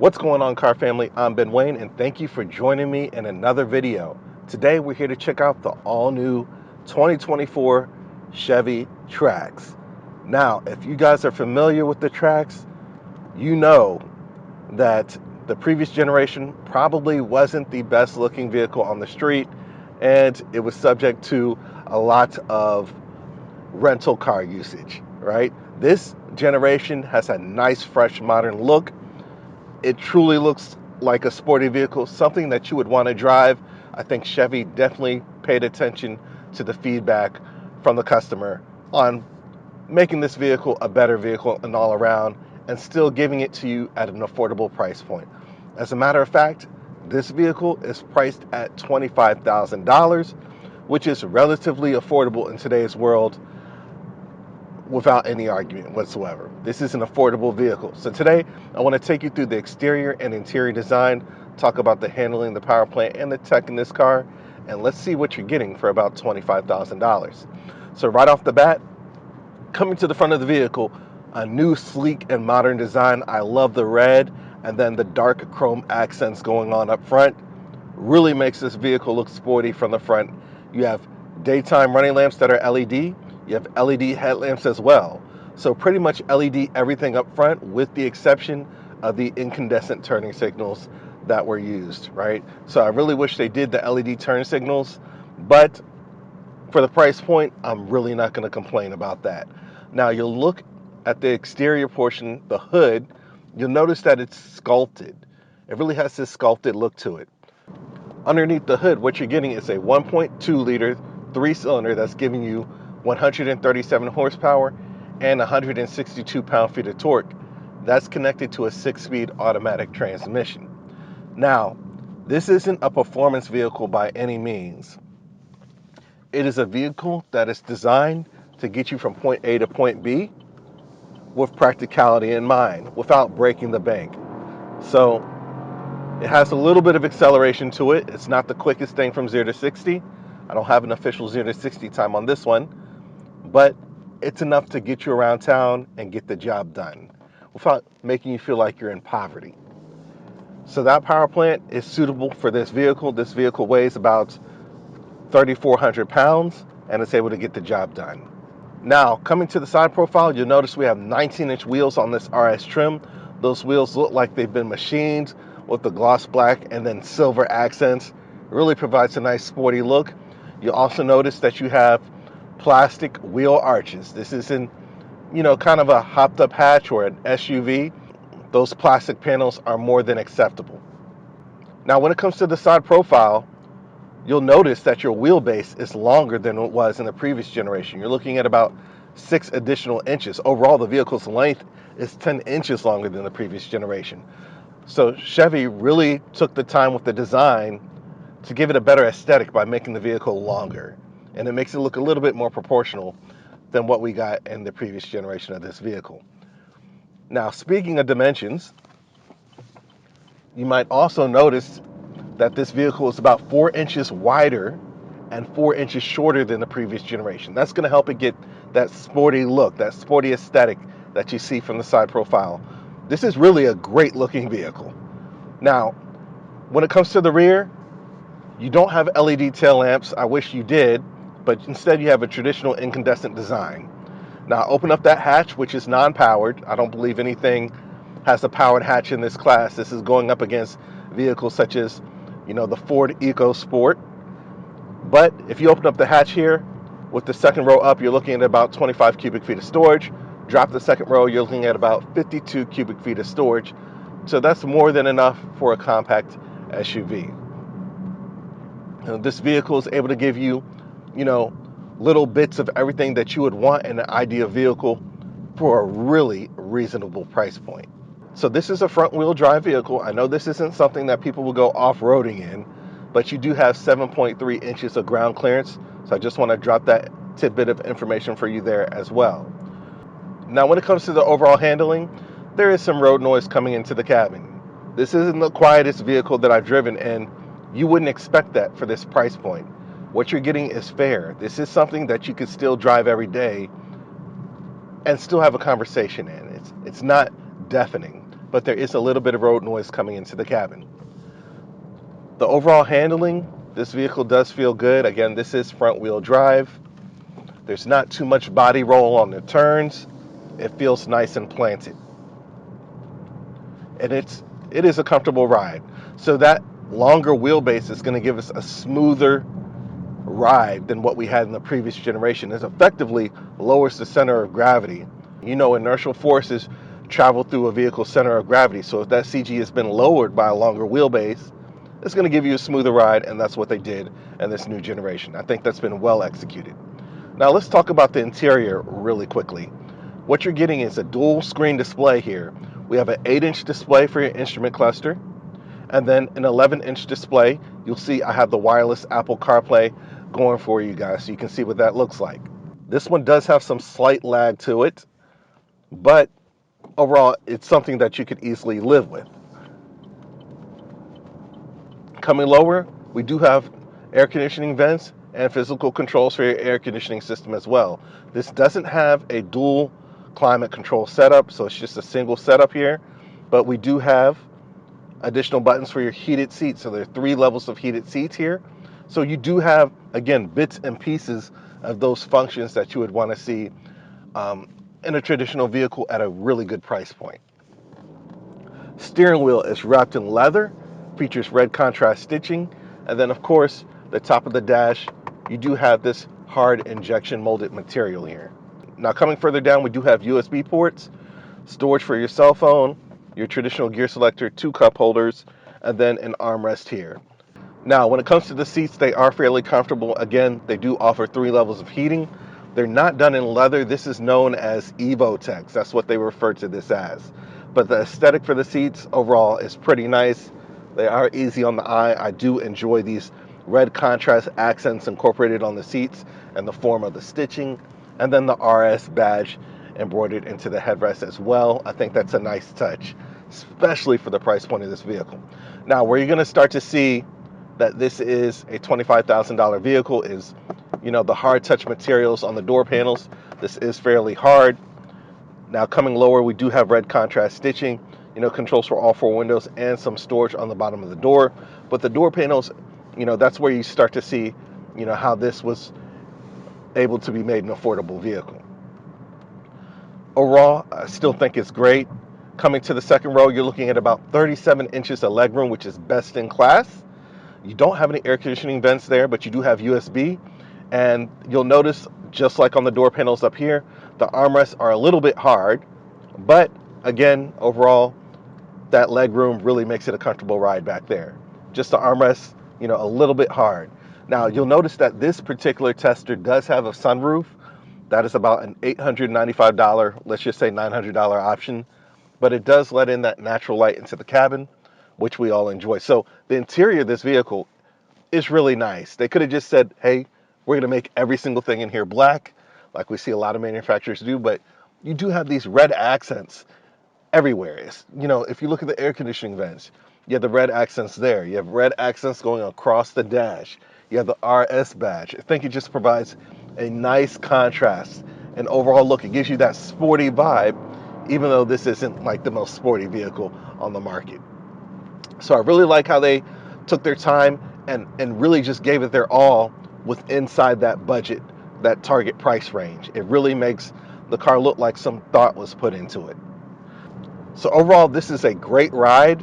What's going on, car family? I'm Ben Wayne, and thank you for joining me in another video. Today we're here to check out the all-new 2024 Chevy Trax. Now, if you guys are familiar with the Trax, you know that the previous generation probably wasn't the best looking vehicle on the street, and it was subject to a lot of rental car usage, right? This generation has a nice, fresh, modern look. It truly looks like a sporty vehicle, something that you would want to drive. I think Chevy definitely paid attention to the feedback from the customer on making this vehicle a better vehicle and all around, and still giving it to you at an affordable price point. As a matter of fact, this vehicle is priced at $25,000, which is relatively affordable in today's world without any argument whatsoever. This is an affordable vehicle. So today, I want to take you through the exterior and interior design, talk about the handling, the power plant, and the tech in this car, and let's see what you're getting for about $25,000. So right off the bat, coming to the front of the vehicle, a new sleek and modern design. I love the red and then the dark chrome accents going on up front. Really makes this vehicle look sporty from the front. You have daytime running lamps that are LED. You have LED headlamps as well. So pretty much LED everything up front, with the exception of the incandescent turning signals that were used, right? So I really wish they did the LED turn signals, but for the price point, I'm really not going to complain about that. Now you'll look at the exterior portion, the hood, you'll notice that it's sculpted. It really has this sculpted look to it. Underneath the hood, what you're getting is a 1.2 liter 3-cylinder that's giving you 137 horsepower and 162 pound-feet of torque. That's connected to a 6-speed automatic transmission. Now, this isn't a performance vehicle by any means. It is a vehicle that is designed to get you from point A to point B with practicality in mind, without breaking the bank. So it has a little bit of acceleration to it. It's not the quickest thing from 0 to 60. I don't have an official 0 to 60 time on this one, but it's enough to get you around town and get the job done without making you feel like you're in poverty. So that power plant is suitable for this vehicle. This vehicle weighs about 3,400 pounds and it's able to get the job done. Now, coming to the side profile, you'll notice we have 19-inch wheels on this RS trim. Those wheels look like they've been machined with the gloss black and then silver accents. It really provides a nice sporty look. You'll also notice that you have plastic wheel arches. This isn't, kind of a hopped up hatch or an SUV. Those plastic panels are more than acceptable. Now, when it comes to the side profile, you'll notice that your wheelbase is longer than it was in the previous generation. You're looking at about 6 additional inches. Overall, the vehicle's length is 10 inches longer than the previous generation. So Chevy really took the time with the design to give it a better aesthetic by making the vehicle longer. And it makes it look a little bit more proportional than what we got in the previous generation of this vehicle. Now, speaking of dimensions, you might also notice that this vehicle is about 4 inches wider and 4 inches shorter than the previous generation. That's going to help it get that sporty look, that sporty aesthetic that you see from the side profile. This is really a great looking vehicle. Now, when it comes to the rear, you don't have LED tail lamps. I wish you did, but instead you have a traditional incandescent design. Now, open up that hatch, which is non-powered. I don't believe anything has a powered hatch in this class. This is going up against vehicles such as the Ford EcoSport. But if you open up the hatch here, with the second row up, you're looking at about 25 cubic feet of storage. Drop the second row, you're looking at about 52 cubic feet of storage. So that's more than enough for a compact SUV. This vehicle is able to give you, little bits of everything that you would want in an ideal vehicle for a really reasonable price point. So this is a front-wheel drive vehicle. I know this isn't something that people will go off-roading in, but you do have 7.3 inches of ground clearance. So I just want to drop that tidbit of information for you there as well. Now, when it comes to the overall handling, there is some road noise coming into the cabin. This isn't the quietest vehicle that I've driven, and you wouldn't expect that for this price point. What you're getting is fair. This is something that you could still drive every day and still have a conversation in. It's not deafening. but there is a little bit of road noise coming into the cabin. The overall handling, this vehicle does feel good. Again, this is front wheel drive. There's not too much body roll on the turns. It feels nice and planted. And it is a comfortable ride. So that longer wheelbase is going to give us a smoother ride than what we had in the previous generation. It effectively lowers the center of gravity. You know, inertial forces travel through a vehicle's center of gravity. So if that CG has been lowered by a longer wheelbase, it's going to give you a smoother ride, and that's what they did in this new generation. I think that's been well executed. Now let's talk about the interior really quickly. What you're getting is a dual screen display here. We have an 8-inch display for your instrument cluster, and then an 11-inch display. You'll see I have the wireless Apple CarPlay going for you guys, so you can see what that looks like. This one does have some slight lag to it, but overall it's something that you could easily live with. Coming lower, we do have air conditioning vents and physical controls for your air conditioning system as well. This doesn't have a dual climate control setup, so it's just a single setup here, but we do have additional buttons for your heated seats. So there are 3 levels of heated seats here. So you do have, again, bits and pieces of those functions that you would want to see in a traditional vehicle at a really good price point. Steering wheel is wrapped in leather, features red contrast stitching, and then of course the top of the dash, you do have this hard injection molded material here. Now coming further down, we do have USB ports, storage for your cell phone, your traditional gear selector, 2 cup holders, and then an armrest here. Now when it comes to the seats, they are fairly comfortable. Again, they do offer 3 levels of heating. They're not done in leather. This is known as Evotex. That's what they refer to this as. But the aesthetic for the seats overall is pretty nice. They are easy on the eye. I do enjoy these red contrast accents incorporated on the seats and the form of the stitching, and then the RS badge embroidered into the headrest as well. I think that's a nice touch, especially for the price point of this vehicle. Now, where you're going to start to see that this is a $25,000 vehicle is, you know, the hard touch materials on the door panels. This is fairly hard. Now coming lower, we do have red contrast stitching, you know, controls for all 4 windows and some storage on the bottom of the door. But the door panels, you know, that's where you start to see, you know, how this was able to be made an affordable vehicle. Overall, I still think it's great. Coming to the second row, you're looking at about 37 inches of legroom, which is best in class. You don't have any air conditioning vents there, but you do have USB. And you'll notice, just like on the door panels up here, the armrests are a little bit hard. But again, overall, that leg room really makes it a comfortable ride back there. Just the armrests, you know, a little bit hard. Now, you'll notice that this particular tester does have a sunroof. That is about an $895, let's just say $900 option. But it does let in that natural light into the cabin, which we all enjoy. So the interior of this vehicle is really nice. They could have just said, hey, we're going to make every single thing in here black, like we see a lot of manufacturers do, but you do have these red accents everywhere. It's, you know, if you look at the air conditioning vents, you have the red accents there. You have red accents going across the dash. You have the RS badge. I think it just provides a nice contrast and overall look. It gives you that sporty vibe, even though this isn't like the most sporty vehicle on the market. So I really like how they took their time and really just gave it their all with inside that budget, that target price range. It really makes the car look like some thought was put into it. So overall, this is a great ride.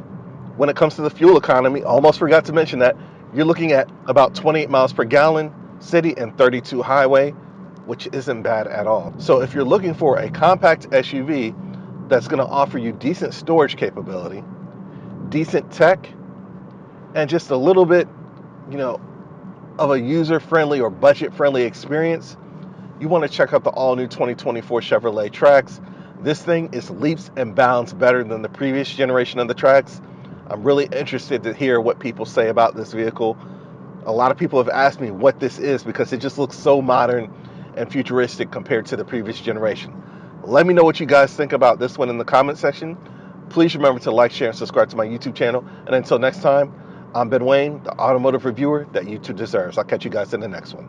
When it comes to the fuel economy, almost forgot to mention that you're looking at about 28 miles per gallon city and 32 highway, which isn't bad at all. So if you're looking for a compact SUV that's going to offer you decent storage capability, decent tech, and just a little bit, you know, of a user-friendly or budget-friendly experience, you want to check out the all-new 2024 Chevrolet Trax. This thing is leaps and bounds better than the previous generation of the Trax. I'm really interested to hear what people say about this vehicle. A lot of people have asked me what this is because it just looks so modern and futuristic compared to the previous generation. Let me know what you guys think about this one in the comment section. Please remember to like, share, and subscribe to my YouTube channel. And until next time, I'm Ben Wayne, the automotive reviewer that YouTube deserves. I'll catch you guys in the next one.